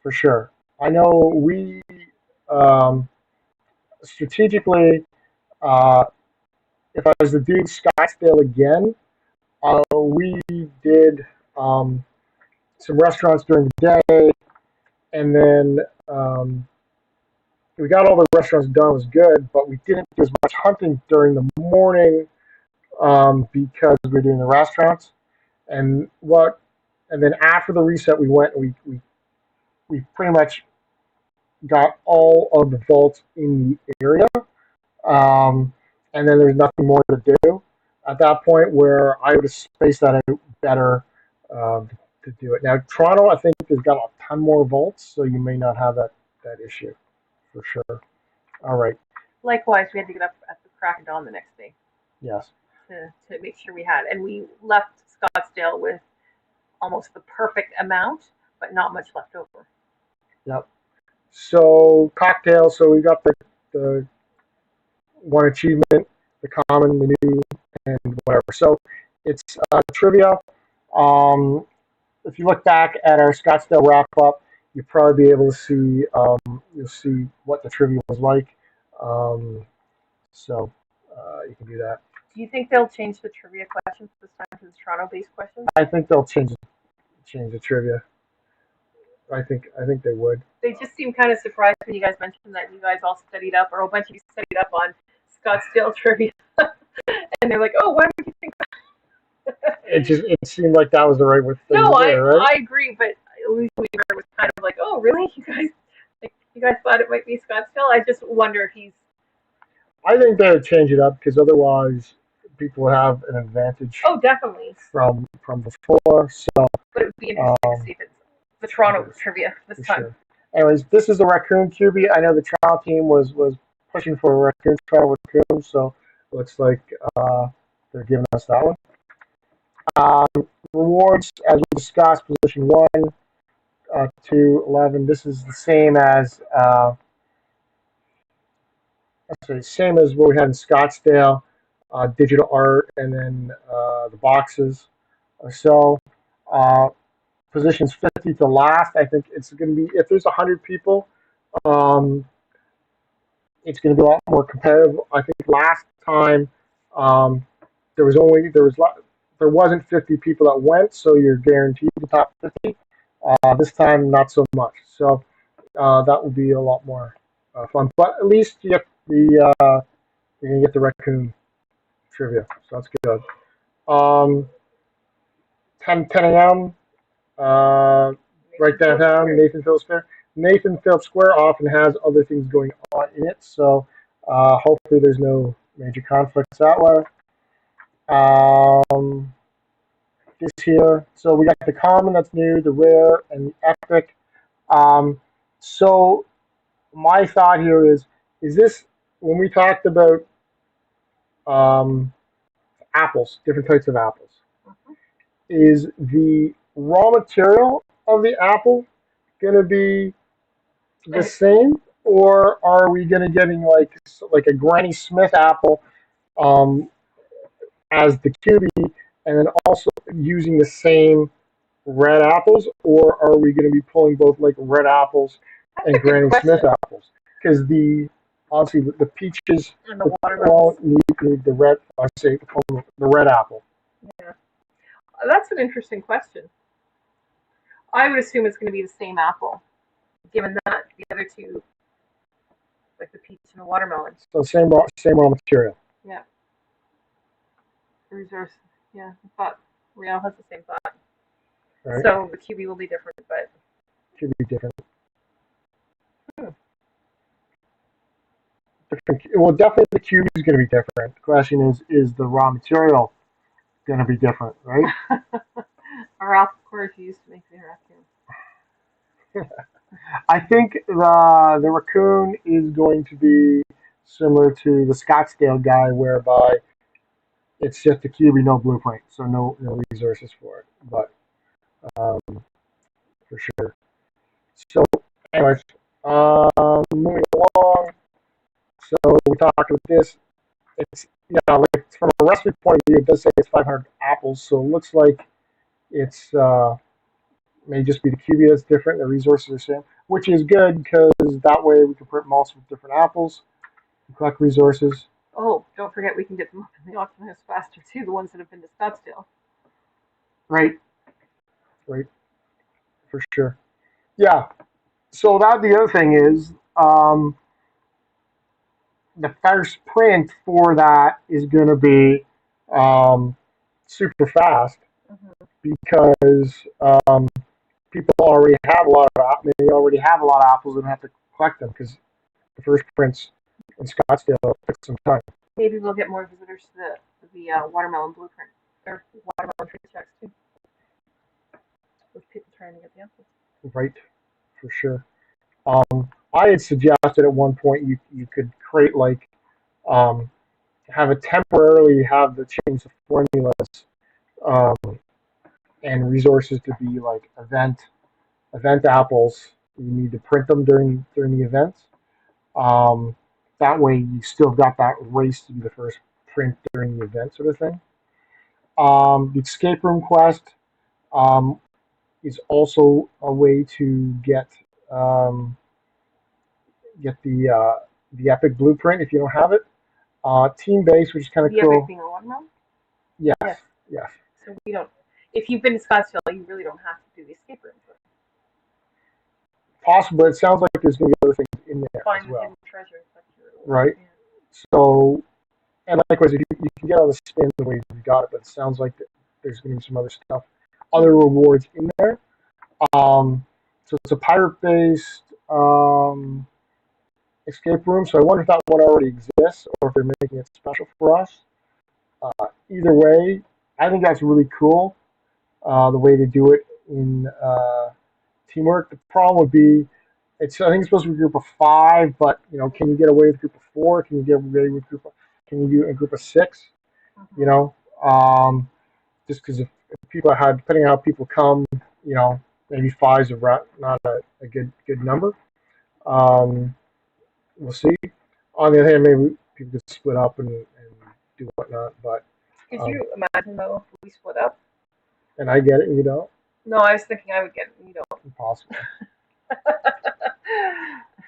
for sure. I know we um, strategically, uh, if I was to do Scottsdale again, we did some restaurants during the day, and then we got all the restaurants done. It was good, but we didn't do as much hunting during the morning because we were doing the restaurants. And what, and then after the reset, we went and we pretty much got all of the vaults in the area. Um, and then there's nothing more to do at that point where I would have spaced that out better um, to do it. Now, Toronto, I think, has got a ton more vaults, so you may not have that issue for sure. All right. Likewise, we had to get up at the crack of dawn the next day Yes. to make sure we had. And we left Scottsdale with almost the perfect amount, but not much left over. Yep. So cocktail. So we got the one achievement, the common, the new, and whatever. So it's trivia. Um, if you look back at our Scottsdale wrap up, you'll probably be able to see you'll see what the trivia was like. Um, so you can do that. Do you think they'll change the trivia questions this time to the Toronto-based questions? I think they'll change the trivia. I think they would. They just seem kind of surprised when you guys mentioned that you guys all studied up, or a bunch of you studied up on Scottsdale trivia, and they're like, "Oh, why don't you think?" It seemed like that was the right thing No, to do, right? I agree, but Louis Weaver was kind of like, "Oh, really? You guys thought it might be Scottsdale?" I just wonder if he's. I think they would change it up because otherwise people would have an advantage Oh, definitely. from before. So, But it would be interesting to see if it's the Toronto trivia this time. sure. Anyways, this is the raccoon cubie. I know the Toronto team was pushing for a raccoon Toronto raccoon, so looks like they're giving us that one. Rewards, as we discussed, position 1 to 11. This is the same as same as what we had in Scottsdale, digital art, and then the boxes. So positions 50 to last. I think it's going to be if there's 100 people, um, it's going to be a lot more competitive. I think last time um, there was only there wasn't 50 people that went, so you're guaranteed the top 50. This time, not so much. So that will be a lot more fun. But at least you get you're gonna get the raccoon trivia, so that's good. 10 a.m. Right downtown, Nathan Phillips Square. Nathan Phillips Square often has other things going on in it, so hopefully there's no major conflicts that way. This here, so we got the common that's new, the rare, and the epic. So my thought here is this when we talked about apples, different types of apples, is the raw material of the apple going to be the same, or are we going to getting like a Granny Smith apple um, as the cubie, and then also using the same red apples, or are we going to be pulling both like red apples and Granny Smith apples? Because obviously the peaches and the watermelons need the red. I say the red apple. Yeah, that's an interesting question. I would assume it's going to be the same apple, given that the other two, like the peach and the watermelon. So same raw material. Yeah. Resource. Yeah, I thought Real has the same thought. Right. So the QB will be different, but should be different. Well, definitely the QB is going to be different. The question is the raw material going to be different, right? Our apple core used to make the raccoon. I think the raccoon is going to be similar to the Scottsdale guy, whereby it's just a cubie, no blueprint, so no resources for it. But um, for sure. So, anyways, moving along. So we talked about this. It's like from a recipe point of view, it does say it's 500 apples, so it looks like it's may just be the cubie that's different. The resources are the same, which is good because that way we can print multiple different apples, collect resources. Oh, don't forget we can get them up in the auction house faster too. The ones that have been to Scottsdale. Right, right, for sure. Yeah. So that the other thing is, the first print for that is going to be um, super fast Mm-hmm. because people already have a lot of they already have a lot of apples and have to collect them because the first prints in Scottsdale took some time. Maybe we'll get more visitors to the watermelon blueprint or watermelon tree checks too. With people trying to get the apples. Right, for sure. I had suggested at one point you could create like um, have it temporarily have the change the formulas um, and resources to be like event apples. You need to print them during the events. Um, that way you still got that race to be the first print during the event sort of thing. The escape room quest um, is also a way to um, get the epic blueprint if you don't have it. Team base, which is kind of The epic cool. being a watermelon? Yes, Yes. yes. So we don't. If you've been to Scottsdale, you really don't have to do the escape room. But Possible. It sounds like there's going to be other things in there find as the well, hidden treasure. right? Yeah. So, and likewise, if you can get on the spin the way you got it, but it sounds like there's going to be some other stuff, other rewards in there. So it's a pirate-based escape room. So I wonder if that one already exists or if they're making it special for us. Either way, I think that's really cool. The way to do it in teamwork. The problem would be, I think it's supposed to be a group of five, but can you get away with a group of four? Can you get away with can you do a group of six? You Mm-hmm. know, just because if people had, depending on how people come, maybe five's not a good number. Um, we'll see. On the other hand, maybe people could split up and do whatnot, but Could um, you imagine though if we split up? and I get it, you don't. No, I was thinking I would get it. You Impossible. don't.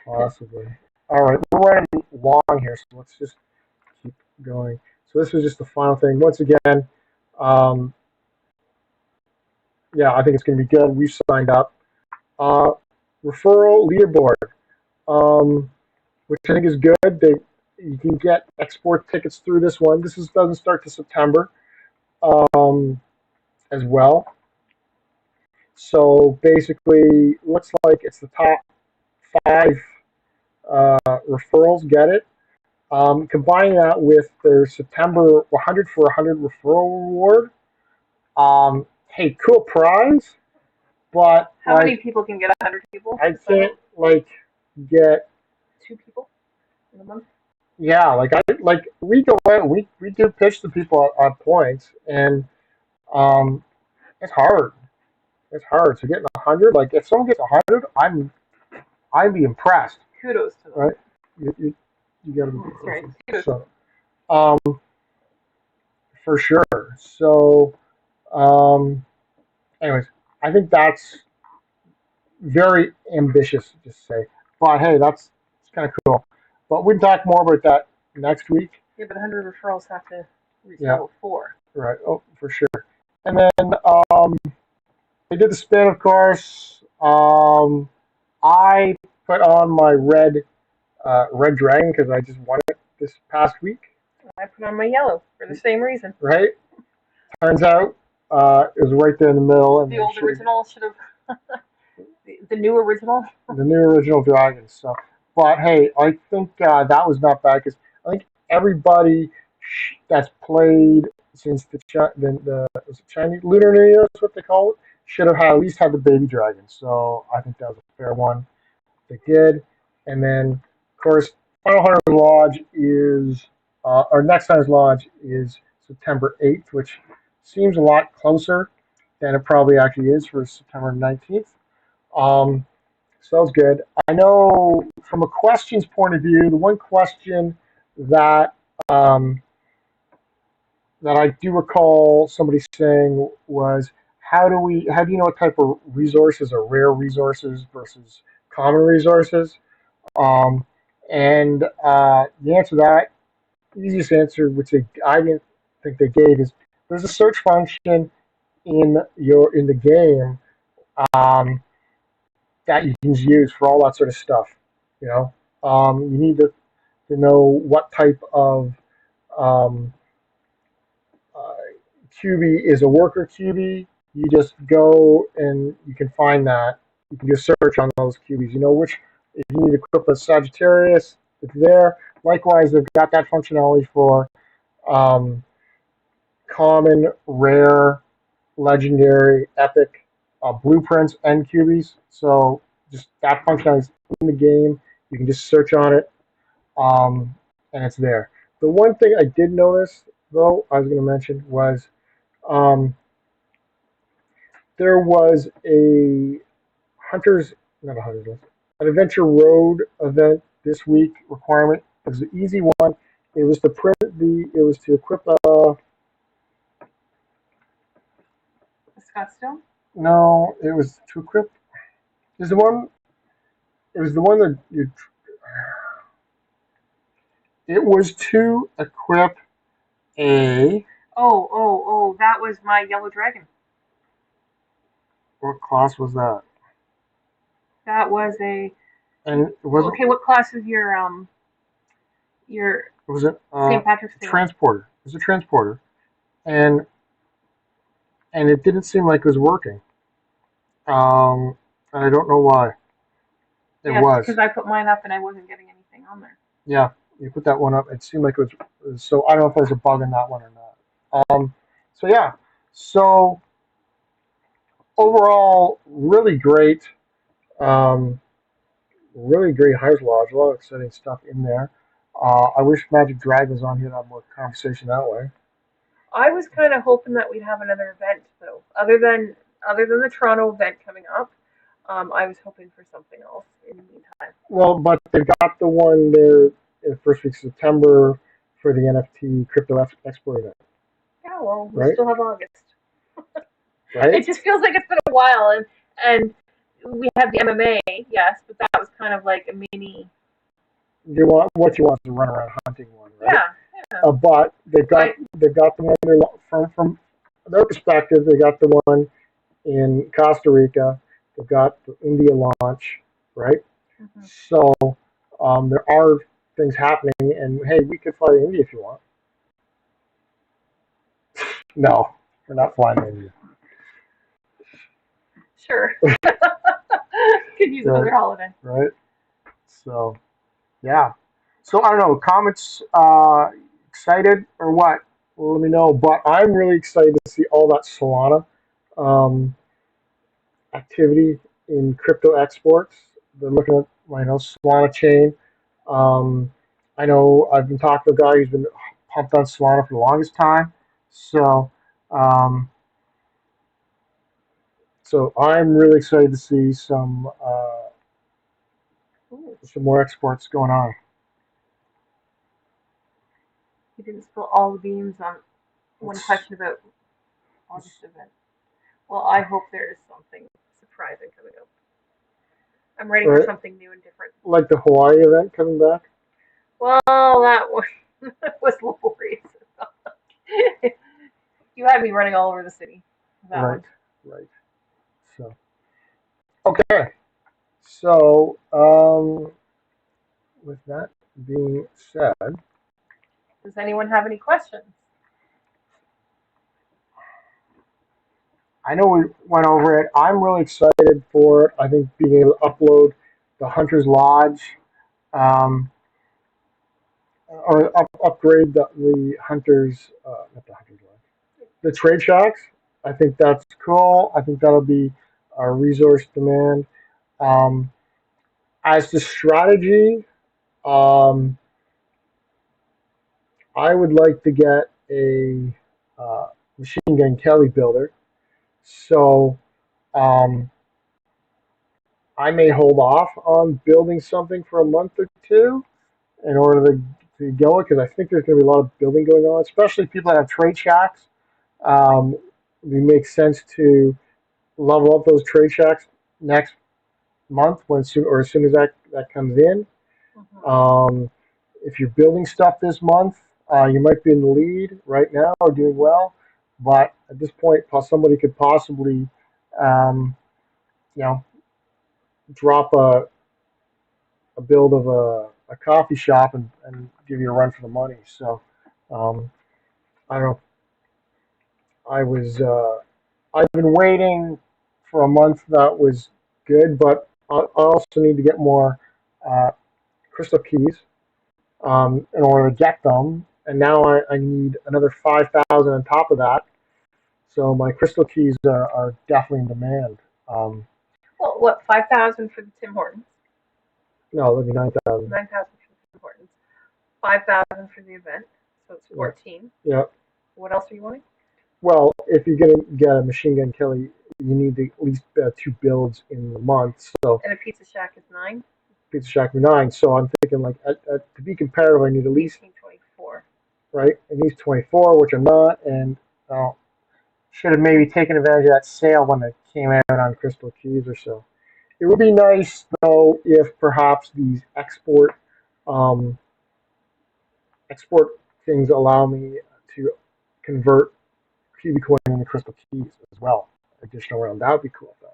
Possibly. All right, we're running long here, so let's just keep going. So this was just the final thing. Once again, um, yeah, I think it's going to be good. We've signed up. Uh, referral leaderboard, which I think is good. You can get export tickets through this one. Doesn't start to September um, as well. So basically, looks like it's the top five referrals get it. Combining that with their September 100 for 100 referral reward. Hey, cool prize, but How many people can get 100 people? I can't get. 2 people in a month. Yeah, we go in, we do pitch to people on points, and um, it's hard. It's hard. So getting 100, like if someone gets 100, I'd be impressed, Kudos to them. right? You got to be That's right. impressed. Kudos. So, for sure. So, anyways, I think that's very ambitious to say, but hey, it's kind of cool. But we can talk more about that next week. Yeah, but 100 referrals have to reach Yeah. level 4. Right. Oh, for sure. And then I did the spin, of course. I put on my red dragon because I just won it this past week. I put on my yellow for the same reason. Right. Turns out it was right there in the middle. And The old original should have. The new original. The new original dragon. So, but hey, I think that was not bad because I think everybody that's played since the was it Chinese Lunar New Year, that's what they call it, should have at least had the baby dragon. So I think that was a fair one. they did. And then, of course, Final Hunters Lodge is, our next Hunters Lodge is September 8th, which seems a lot closer than it probably actually is for September 19th. Um, so that's good. I know from a questions point of view, the one question that um, that I do recall somebody saying was, how do you know what type of resources are rare resources versus common resources? Um, and the answer to that, easiest answer, which I didn't think they gave, is there's a search function in the game um, that you can use for all that sort of stuff. You know, you need to know what type of um, uh, QB is a worker QB. You just go and you can find that. You can just search on those QBs. You know which, if you need to equip a Sagittarius, it's there. Likewise, they've got that functionality for um, common, rare, legendary, epic blueprints and QBs. So just that functionality is in the game. You can just search on it, and it's there. The one thing I did notice, though, I was going to mention was um, there was a hunters, not a hunters list, an adventure road event this week requirement. It was an easy one. It was to print it was to equip Scottsdale? no, it was to equip, is the one, it was the one that it was to equip a, Oh, that was my yellow dragon. what class was that? That was a, And it wasn't, okay, what class is your was it St. Patrick's Day one? transporter? It was a transporter. And it didn't seem like it was working. I don't know why. It Yes, was. because I put mine up and I wasn't getting anything on there. Yeah, you put that one up. It seemed like it was so. I don't know if there's a bug in that one or not. So yeah. So overall, really great. Um, really great Hires Lodge. A lot of exciting stuff in there. I wish Magic Drag was on here to have more conversation that way. I was kind of hoping that we'd have another event though, other than the Toronto event coming up. I was hoping for something else in the meantime. Well, but they've got the one there in the first week of September for the NFT Crypto Export event, Yeah, well, we right? still have August. Right? It just feels like it's been a while, and we have the MMA, yes, but that was kind of like a mini. You want what you want to run around hunting one, right? Yeah, yeah. But they've got the one there from their perspective. They got the one in Costa Rica. They've got the India launch, right? Mm-hmm. So there are things happening, and hey, we could fly to India if you want. No, we're not flying to India. Sure. Could use another holiday. Right. So yeah. So I don't know. Comments excited or what? Well, let me know. But I'm really excited to see all that Solana um, activity in crypto exports. They're looking at Solana chain. Um, I know I've been talking to a guy who's been pumped on Solana for the longest time. So um, I'm really excited to see some more exports going on. You didn't spill all the beans on one question about August event. Well, I hope there is something surprising coming up. I'm ready for Right. something new and different. Like the Hawaii event coming back. Well, that was laborious. You had me running all over the city. That Right. one. Right. So okay. So with that being said, Does anyone have any questions? I know we went over it. I'm really excited for it. I think being able to upload the Hunter's Lodge, um, or upgrade the Hunter's, not the Hunter's Lodge, the trade shacks. I think that's cool. I think that'll be a resource demand. Um, as the strategy, um, I would like to get a machine gun Kelly builder. So um, I may hold off on building something for a month or two in order to go it because I think there's going to be a lot of building going on, especially people that have trade shacks. Um, it makes sense to level up those trade shacks next month or as soon as that comes in. Mhm. If you're building stuff this month, you might be in the lead right now or doing well, but at this point, somebody could possibly, um, you know, drop a build of a coffee shop and give you a run for the money. So, um, I don't know. I was I've been waiting for a month. That was good, but I also need to get more uh, crystal keys in order to get them. And now I need another 5,000 on top of that. So my crystal keys are definitely in demand. Well, what, 5,000 for the Tim Hortons, No, that'd be 9,000. 9,000 for the Tim Hortons, 5,000 for the event, so it's Yeah, 14. yeah. What else are you wanting? Well, if you're gonna get a machine gun Kelly, you need at least two builds in the month. So And a Pizza Shack is 9, Pizza Shack 9. So I'm thinking like to be comparative, I need at least 18, 24. right at least 24, which I'm not, and uh, should have maybe taken advantage of that sale when it came out on Crystal Keys or so. It would be nice though if perhaps these um, export things allow me to convert Cubicoin into Crystal Keys as well. Additional round, that would be cool if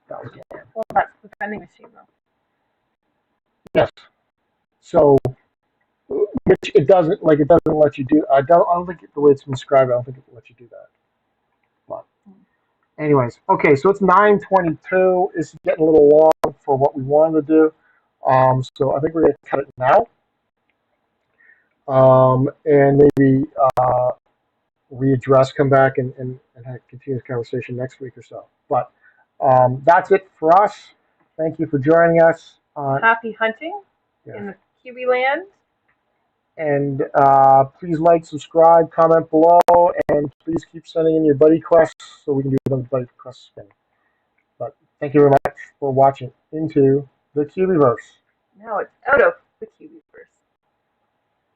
that was good. Well, that's the vending machine, though. Yes. So, which it doesn't let you do. I don't think the way it's described, I don't think it will let you do that. But anyways, okay. So it's 9:22. It's getting a little long for what we wanted to do. So I think we're gonna cut it now. And maybe readdress, come back and have continue this conversation next week or so. But that's it for us. Thank you for joining us. Happy hunting Yeah. in the Kiwi land. And please like, subscribe, comment below, and please keep sending in your buddy quests so we can do another buddy quest spin. But thank you very much for watching into the Cubieverse. Now it's out of